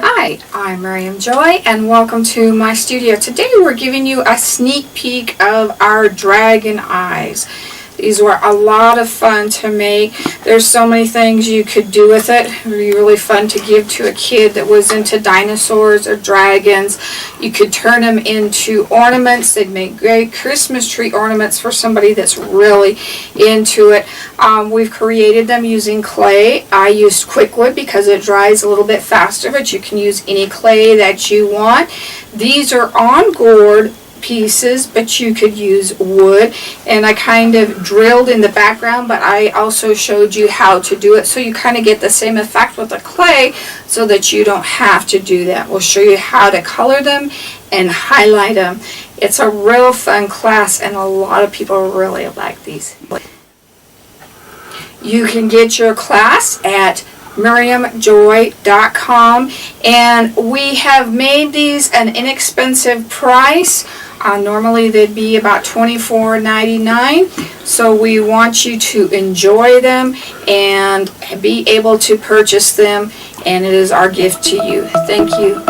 Hi, I'm Miriam Joy and welcome to my studio. Today we're giving you a sneak peek of our dragon eyes. These were a lot of fun to make. There's so many things you could do with it. It would be really fun to give to a kid that was into dinosaurs or dragons. You could turn them into ornaments. They'd make great Christmas tree ornaments for somebody that's really into it. We've created them using clay. I used quickwood because it dries a little bit faster, but you can use any clay that you want. These are on gourd pieces, but you could use wood, and I kind of drilled in the background, but I also showed you how to do it, so you kind of get the same effect with the clay so that you don't have to do that. We'll show you how to color them and highlight them. It's a real fun class and a lot of people really like these. You can get your class at miriamjoy.com, and we have made these an inexpensive price. Normally they'd be about $24.99, so we want you to enjoy them and be able to purchase them, and it is our gift to you. Thank you.